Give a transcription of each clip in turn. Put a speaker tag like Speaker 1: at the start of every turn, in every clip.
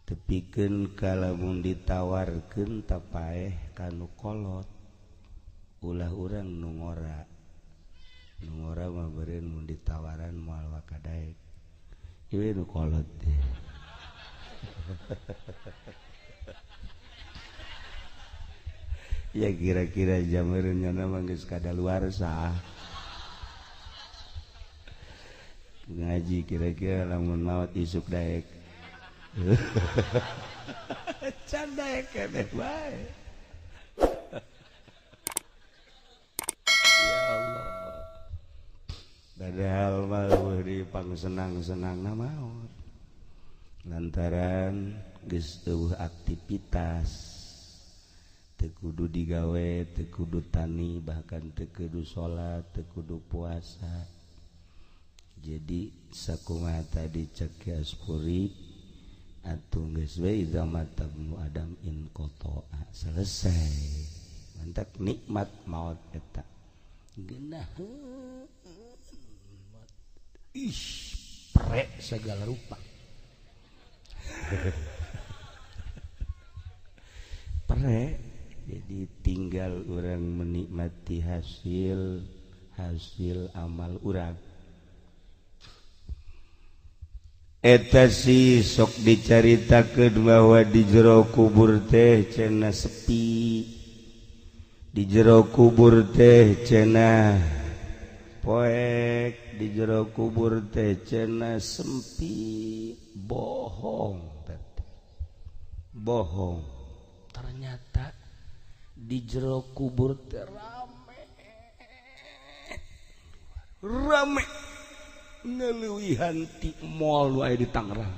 Speaker 1: tepikeun kalamun ditawarkeun tapaeh kanu kolot ulah urang nu ngora mah beureun mun ditawaran moal wakadaek ieu nu kolot teh. Ya kira-kira jameureun nyana mah geus kadaluarsa ngaji kira-kira lamun maot isuk daek can daek keneh bae. Ya Allah, padahal mah di pangsenang-senangna maot lantaran geus eueuh aktivitas teu kudu digawe, teu kudu tani, bahkan teu kudu salat, teu kudu puasa. Jadi sakumaha tadi cek aspuri atuh geus we idza matabnu adam in qata'a selesai. Mantak nikmat maut eta. Geunaheun prek segala rupa. Prek, jadi tinggal orang menikmati hasil amal urang. Eta si sok dicaritakeun bahwa di jero kubur teh cenah sepi, di jero kubur teh cenah poek, di jero kubur teh cenah sempit. Bohong ternyata di jero kubur teh rame ngeleuwihan ti mall wae di Tangerang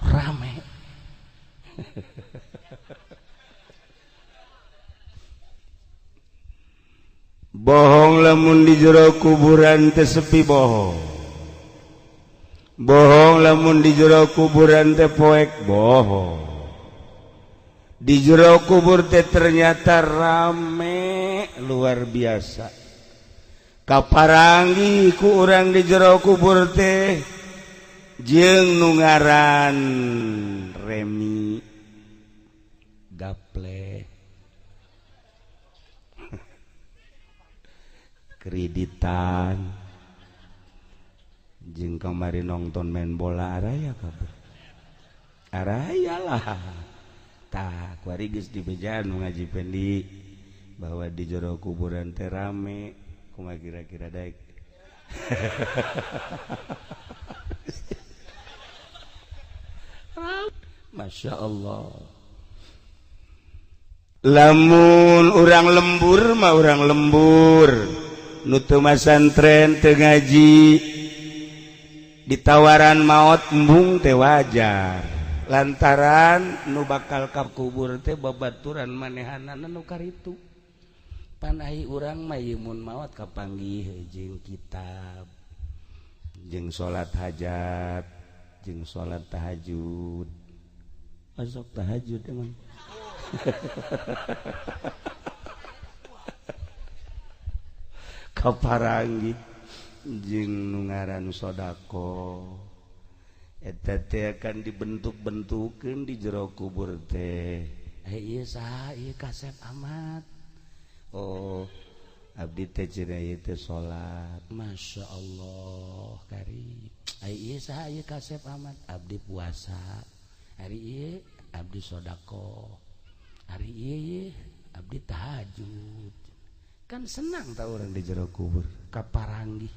Speaker 1: rame. Bohong lamun di jero kuburan teh sepi, bohong lamun di jero kuburan teh poek, bohong. Di jero kubur teh ternyata rame luar biasa. Kaparangi ku urang di jero kubur teh jeung nu ngaran Remi Gaple kreditan jeung kamari nonton main bola araya kabeh araya lah tah kuari geus dibejaan nu ngaji pendi bahwa di jero kuburan teh rame. Kumaha kira-kira daek. Masya Allah. Lamun urang lembur mah urang lembur nu teu masantren teu ngaji ditawaran maot embung teh wajar lantaran nu bakal ka kubur teh babaturan manehanana nu karitu. Pan ai urang mah mun maot kapanggih jeung kitab jeung salat hajat jeung salat tahajud. Masuk tahajud emang. Kaparanggih jeung nu ngaran sodako eta teh akan dibentuk-bentukeun di jero kubur teh. Ieu saha ieu kasep amat. Oh, abdi teh cenah ieu teh salat. Masya Allah karim. Ieu saha ieu kasep amat? Abdi puasa. Hari ieu abdi sodako. Hari ieu abdi tahajud. Kan senang tah urang di jero kubur. Kaparanggih.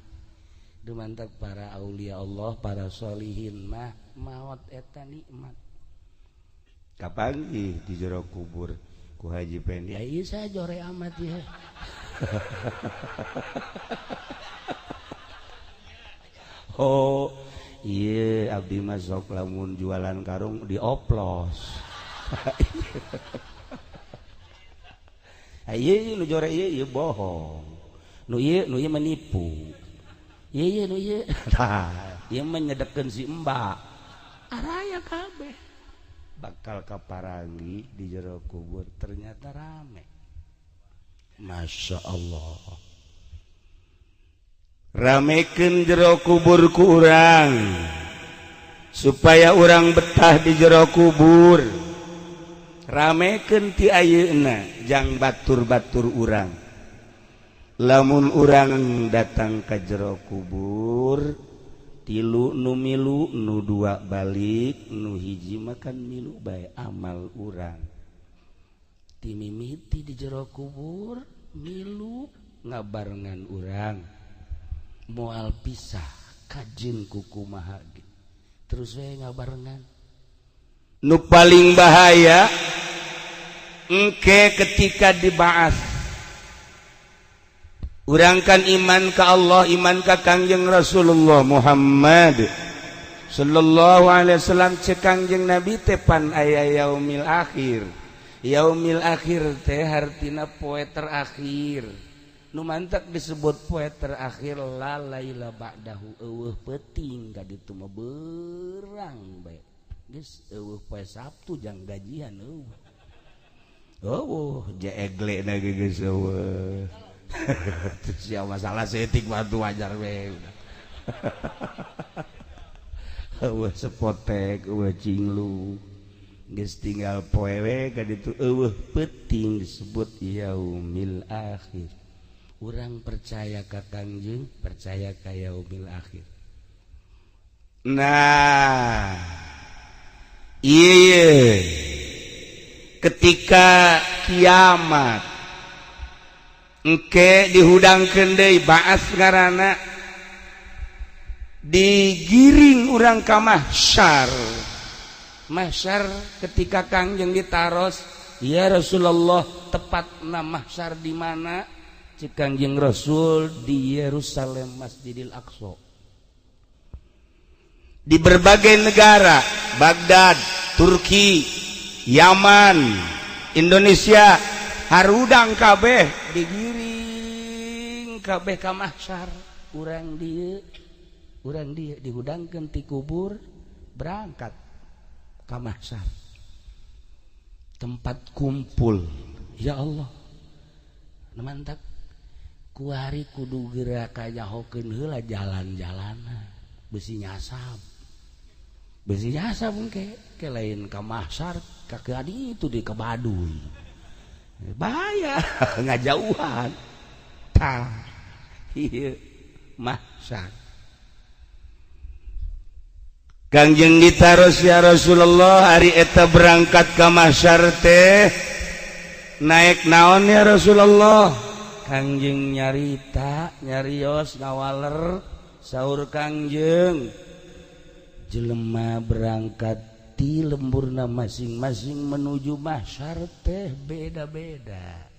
Speaker 1: Dumantak para aulia Allah, para sholihin mah maot eta nikmat. Kapanggih di jero kubur ku Haji Pendi. Ya iya saya jore amat ya. Oh iya abdi mah sok lamun jualan karung dioplos. Iya nu jore iya bohong. Nu iya menipu. Iya nu iya. Tah, ieu mah nyedekeun si Mbak. Araya kabeh. Bakal kaparangi di jero kubur ternyata rame. Masya Allah. Ramekeun jero kubur ku urang supaya orang betah di jero kubur ramekeun ti ayeuna jang batur-batur urang lamun urang datang ka jero kubur tilu nu milu nu dua balik nu hiji makan milu bae amal urang ti mimiti di jero kubur milu ngabarengan urang moal pisah kajen kukumaha terus we ngabarengan nu paling bahaya engke ketika dibahas urang kan iman ka Allah iman ka Kangjeng Rasulullah Muhammad sallallahu alaihi wasallam cek Kangjeng Nabi teh pan aya yaumil akhir teh hartina poe terakhir nu mantak disebut poe terakhir la laila ba'dahu eueuh peuting ka ditu mah beurang bae geus eueuh poe Sabtu jang gajian eueuh jeegle na geus eueuh sia masalah setik batu wajar we eueuh sepotek eueuh cinglu geus tinggal poe we ka ditu eueuh peuting disebut yaumil akhir. Urang percaya ka Kangjeng, percaya ka yaumil akhir. Nah, iya ketika kiamat engke dihudangkeun deui baas ngaranna digiring urang ka mahsyar. Mahsyar ketika Kangjeng ditaros, ya Rasulullah tepatna mahsyar di mana? Cik Kangjeng Rasul di Yerusalem Masjidil Aqsa. Di berbagai negara, Baghdad, Turki, Yaman, Indonesia, harudang kabeh digiring kabeh ka mahsyar. Urang dieu dihudangkeun ti kubur berangkat ka mahsyar. Tempat kumpul. Ya Allah. Mantap. Kuari kudu gerak kanyahokeun heula jalan-jalanan besi nyasab engke lain ka mahsyar ka adi itu di Kebaduy bahaya ngajauhan tah ieu mahsyar Kangjeng ditaros ya Rasulullah hari eta berangkat ka mahsyar teh naik naon ya Rasulullah Kangjeng nyarita nyarios ngawaler saur Kangjeng jelema berangkat ti lemburna masing-masing menuju mahsyar teh beda-beda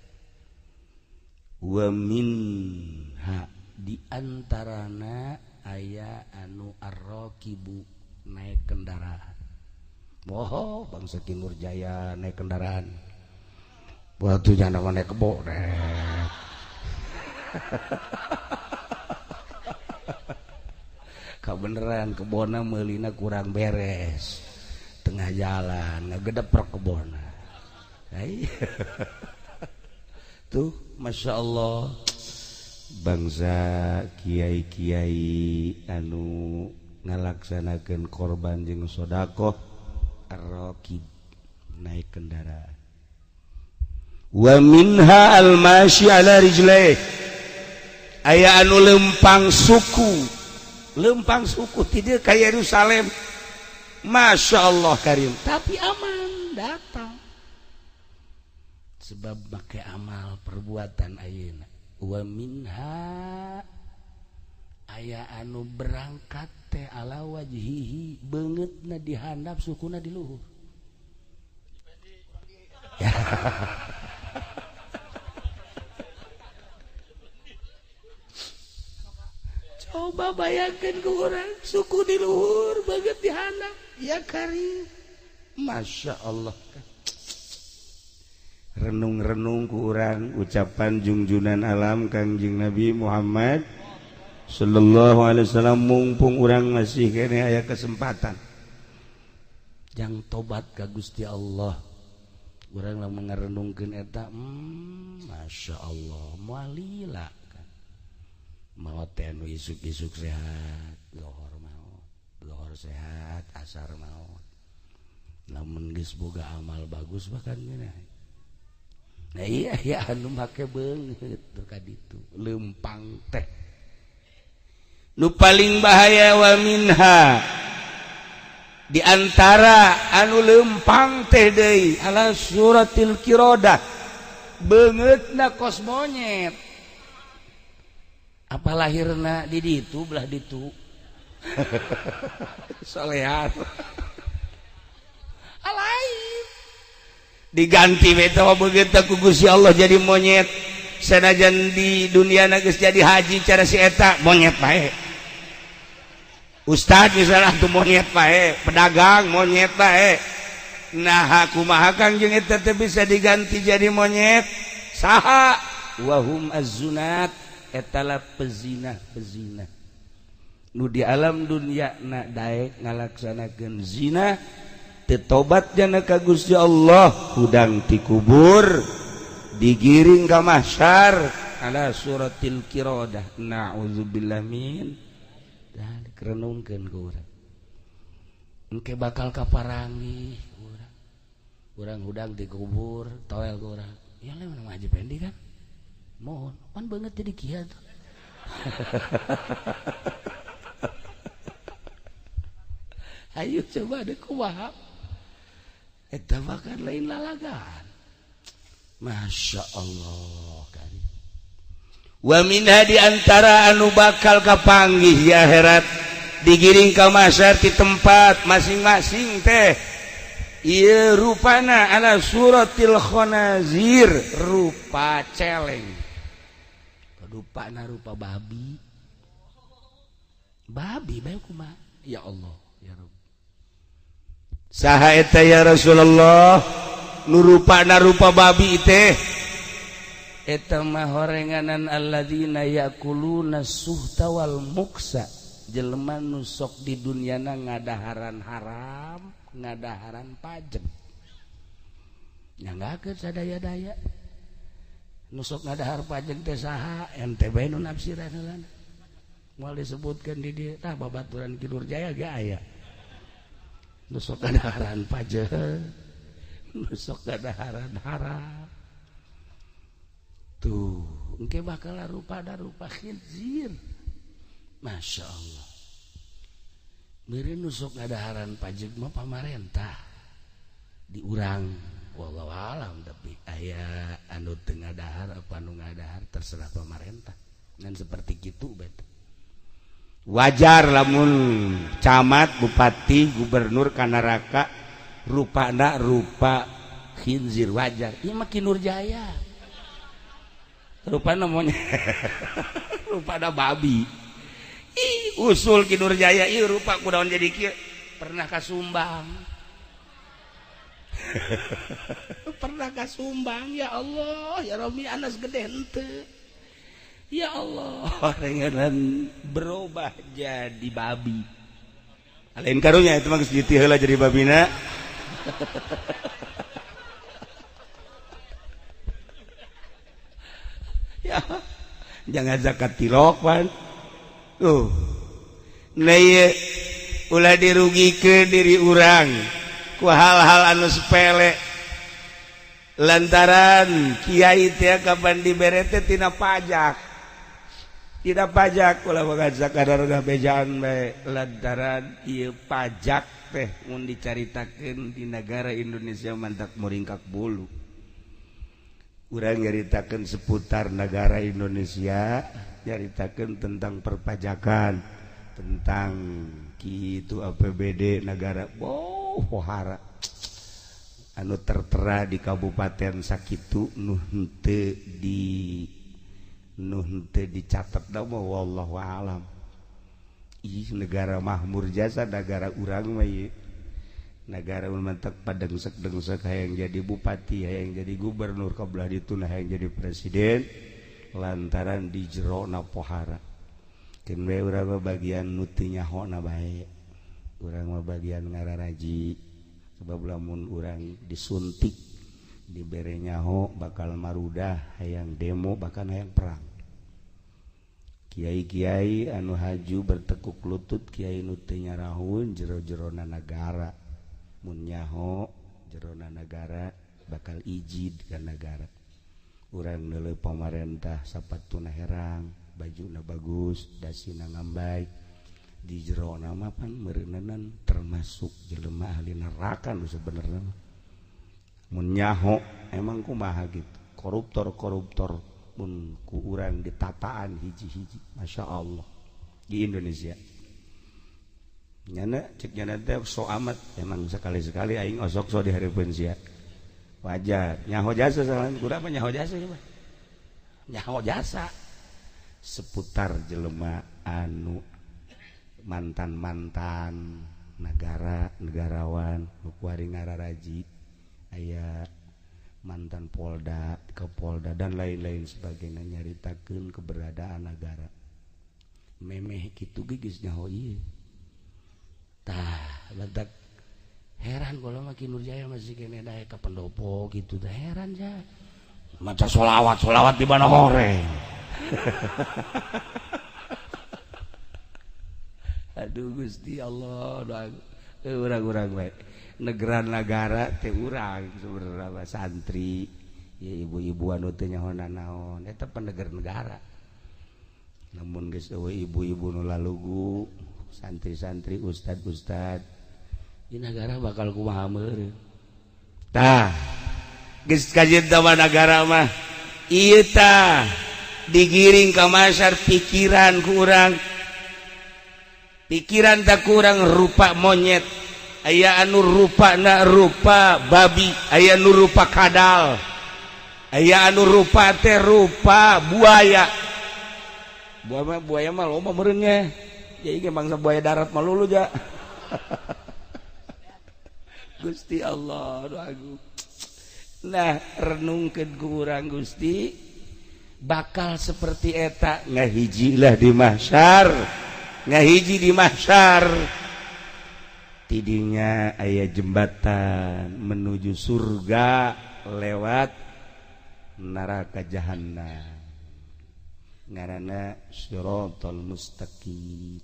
Speaker 1: wa minha di antarana aya anu arraqibu naik kendaraan moho bangsa Timur Jaya naik kendaraan waktu jana naik kebo kabeneran kebona meulina kurang beres tengah jalan ngagedep kebona tuh Masya Allah bangsa kiai-kiai anu ngalaksanakeun korban jeung sedekah ar-raqib naik kendaraan wa minha al-masyi ala rijlaih aya anu lempang suku ti dieu ka Yerusalem Masya Allah karim tapi aman datang sebab make amal perbuatan ayeuna wa minha aya anu berangkat teh ala wajhihi beungeutna di handap sukuna di luhur coba bayangkan ke orang suku di luhur banget di handap ya karim Masya Allah renung-renung ku urang ucapan junjunan alam Kangjeng Nabi Muhammad sallallahu alaihi wasallam mumpung urang masih kene aya kesempatan jang tobat ka Gusti Allah urang lamun ngarenungkeun eta Masya Allah moal lila mau teh anu isuk-isuk sehat lohor mau lohor sehat asar maut lamun geus boga amal bagus bahkan geuna. Nah iya ya anu make beungeut tuh ka ditu leumpang teh. Nu paling bahaya wa minha di antara anu leumpang teh deui ala suratil qirodah beungeutna kos monyet. Apa lahirna di ditu belah ditu. Solehan. Alain. Diganti beta begitu ku Gusti Allah jadi monyet. Sanajan di dunia geus jadi haji cara si eta monyet bae. Ustad misalnya tuh monyet bae, pedagang monyet bae. Nah kumaha Kang jeung eta teh bisa diganti jadi monyet? Saha? Wahum az-zunat etala pezina. Nu di alam dunia na daek ngalaksanakeun zina tetobat jana ka Gusti Allah hudang ti kubur digiring ka mahsyar ala suratil qirodah na'udzubillah min dzalik renungkeun ku urang engke bakal kaparangi urang hudang di kubur toel ku urang ya lain mah Haji Pendi kan mohon pan beungeut jadi kieu tuh. Ayo coba deh kumaha eta bakal lain lalagan. Masya Allah kan. Wa minha di antara anu bakal kapanggih di akhirat digiring ka mahsyar di tempat masing-masing teh ieu rupana ala suratil khanazir rupa celeng. Rupana rupa babi. Babi bae kumaha? Ya Allah, ya Rabb. Saha eta ya Rasulullah nu rupana rupa babi teh eta mah horenganan alladzina yakuluna suhta wal muksa jelema nu sok di dunyana ngadaharan haram ngadaharan pajeg nyanggakeun sadaya-daya nu sok ngadahar pajeg teh saha ente bae nu nafsiran heulana moal disebutkeun di dieu tah babaturan Kidur Jaya ge aya nusok kadaharan pajeg nusok kadaharan haram tuh engke bakal rupa khinzir. Masya Allah meureun nusok kadaharan pajeg mah pamarentah di urang wallahu alam tapi aya anu teu ngadahar apa anu ngadahar terserah pamarentah ngan seperti kitu beta. Wajar lamun camat, bupati, gubernur kanaraka rupana rupa khinzir wajar. Ieu mah Kinur Jaya. Rupana monyet. Rupana babi. Ih, usul Kinur Jaya ieu rupa kunaon jadi kieu? Pernah kasumbang. Pernah kasumbang ya Allah, ya Rabbi anas gede henteu. Ya Allah, renganan berubah jadi babi. Lain karunya itu mah geus ditih heula jadi babina. Ya, jangan zakat tilok pan. Nah ieu ulah dirugikeun diri urang ku hal-hal anu sepele. Lantaran kiai teh kapan dibere teh tina pajak. Tidak pajak ulah boga zakadar gabejaan bae lantaran ieu pajak teh mun dicaritakeun di negara Indonesia mantak muringkak bulu. Urang nyaritakeun seputar negara Indonesia, nyaritakeun tentang perpajakan, tentang kitu APBD negara pohara anu tertera di kabupaten sakitu nu henteu dicatat da mah wallahu alam. Ih negara makmur jasa negara urang mah ieu. Negara mantak padengsek-dengsek hayang jadi bupati, hayang jadi gubernur kabelah ditu hayang jadi presiden lantaran di jerona pohara. Keun we urang mah bagian nu teu nyahona bae. Urang mah bagian ngararaji. Sebab lamun urang disuntik dibere nyaho bakal marudah hayang demo bahkan hayang perang. Kiai-kiai anu haju bertekuk lutut Kiai nu teu nyarahun jero-jerona nagara mun nyaho jerona negara bakal ijid ka negara urang neuleuh pamarentah sapatuna herang bajuna bagus dasina ngambay di jerona mah pan meureuneun termasuk jelema ahli neraka nu sabenerna mun nyaho emang kumaha gitu koruptor mun ku urang ditataan hiji-hiji Masya Allah di Indonesia nyana cek nyana teh so amat emang sekali-sekali aing osok so di hareupeun sia wajar nyaho jasa salah kuda apa nyaho jasa coba nyaho jasa seputar jelema anu mantan-mantan negarawan nu kuari ngararaji aya mantan Polda, Kapolda dan lain-lain sebagainya nyaritakeun keberadaan negara. Memeh kitu ge geus nyaho ieu. Tah, badak heran kalau mah Ki Nurjaya masih kene daek ka pendopo gitu tah heran ja. Maca sholawat di mana horeng. Aduh Gusti Allah, doa urang-urang bae. Negara teh urang sebenarnya santri ya ibu-ibu anu teu nyaho naon eta penegara namun geus eueuh ibu-ibu nu lalugu santri-santri ustad di negara bakal kumaha meureun tah geus kajenta mah negara mah ieu tah digiring ka masyar pikiran ku urang pikiran tak kurang rupa monyet aya anu rupana rupa babi aya anu rupa kadal aya anu rupa teh rupa buaya mah loba meureun nya ya ieu mangsa buaya darat mah lulu ja Gusti Allah doaku nah renungkeun ku urang Gusti bakal seperti eta ngahijilah di mahsyar ngahiji di mahsyar tidinya aya jembatan menuju surga lewat neraka jahannam ngaranna Shiratal Mustaqim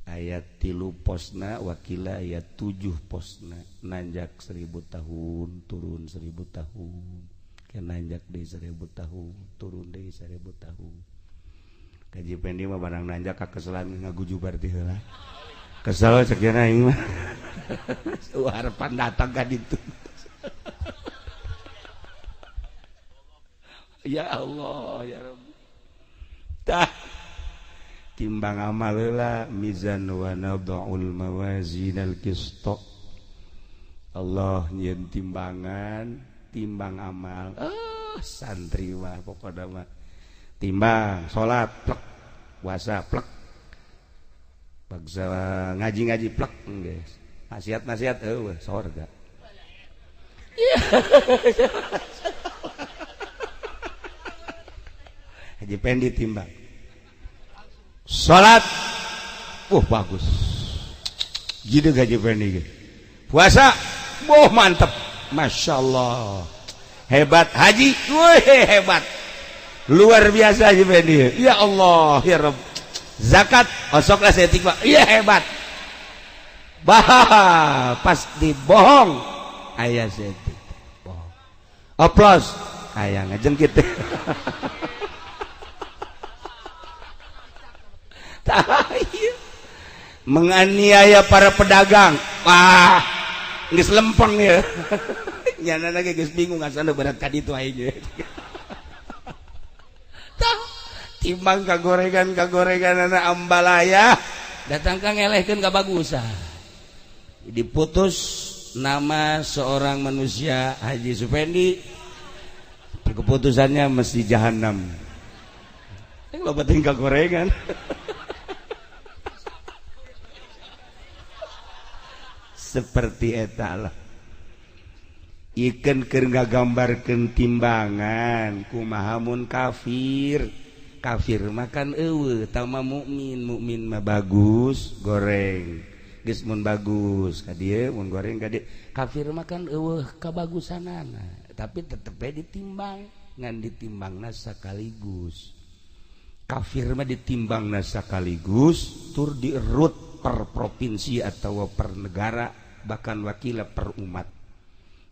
Speaker 1: ayat 3 posna wakila ayat 7 posna nanjak 1000 tahun turun 1000 tahun ke nanjak deui 1000 tahun turun deui 1000 tahun kaji pendi mah barang nanjak ka keselan ngagujubar ti heula kesal cek jana aing mah harapan datang ka ditu ya Allah ya Rabb tah timbang amal heula mizan wa nad'ul mawazinal qista Allah nyieun timbangan timbang amal santri mah pokona mah timbang salat plek puasa plek bagsa ngaji plek guys nasihat eueuh sorga Haji Pendi timbang salat bagus jideug Haji Pendi ge puasa mantep Masya Allah hebat haji hebat luar biasa Haji Pendi ya Allah ya Rabb zakat osoklah setik Pak iya hebat pas dibohong aya setik bohong oplos aya ngajengkit menganiaya para pedagang geus lempeng ya nyana ge geus bingung asana berat ka ditu aja timbang kagorengan anak ambalaya datang ka ngelehkeun kabagusan diputus nama seorang manusia Haji Supendi keputusannya mesti jahanam lo penting kagorengan seperti eta lah ikan keur ngagambarkeun timbangan kumaha mun kafir makan eueuh tama mukmin mah bagus goreng geus mun bagus ka dieu mun goreng ka dieu kafir makan eueuh kabagusanana tapi tetep we ditimbang ngan ditimbangna sakaligus kafir mah ditimbang sekaligus tur diurut per provinsi atau per negara bahkan wakil per umat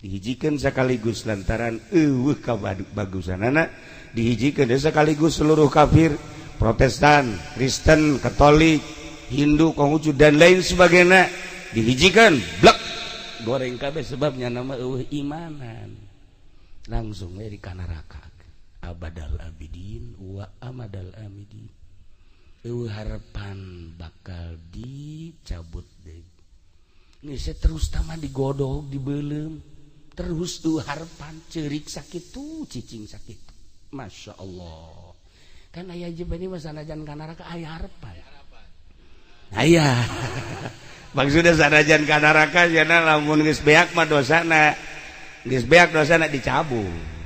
Speaker 1: dihijikan sekaligus lantaran bagusan anak dihijikan sekaligus seluruh kafir Protestan, Kristen, Katolik, Hindu, Konghucu dan lain sebagainya dihijikan blak goreng kabeh sebabnya nama imanan langsung dari neraka abadal abidin wa amadal amidin harapan bakal dicabut deh ini saya terus taman digodok dibelem terus harapan cerik sakit tuh cicing sakit Masya Allah kan ayah jebani masanajan ka neraka ayah harapan ayah maksudnya sanajan ka neraka jana lamun geus beak mah dosana geus beak dosana dicabut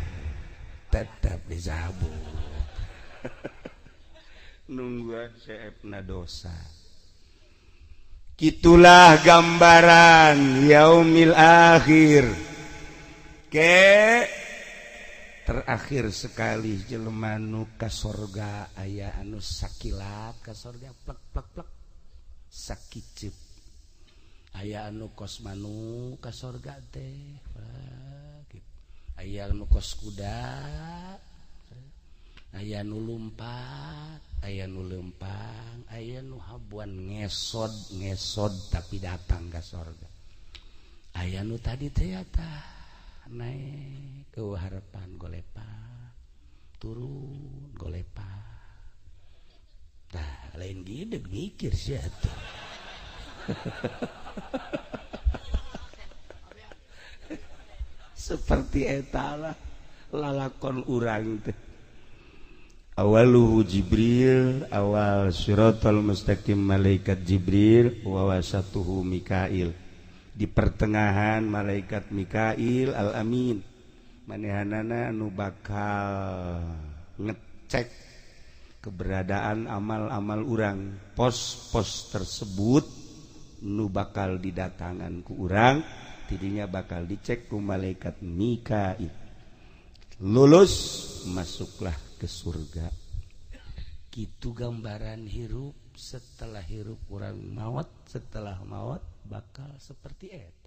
Speaker 1: tetap dicabut nungguan seepna dosa gitulah gambaran yaumil akhir ke terakhir sekali jelema nu ka sorga aya anu sakilat ka sorga plek plek plek sakicep aya anu kosmanu ka sorga teh aya nu kos kuda aya nu lumpat aya nu lempang aya nu habuan ngesod tapi datang ke sorga aya nu tadi teh naik ke harapan golepa turun golepa tah lain gede mikir sih atuh seperti etala lalakon urang teh awaluhu Jibril awal siratal mustaqim malaikat Jibril wa wasatuhu Mikail di pertengahan malaikat Mikail al-amin manehanana anu bakal ngecek keberadaan amal-amal urang pos-pos tersebut nu bakal didatangan ku urang tidinya bakal dicek ku malaikat Mikail lulus masuklah ke surga kitu gambaran hirup setelah hirup urang maut setelah maut bakal seperti eta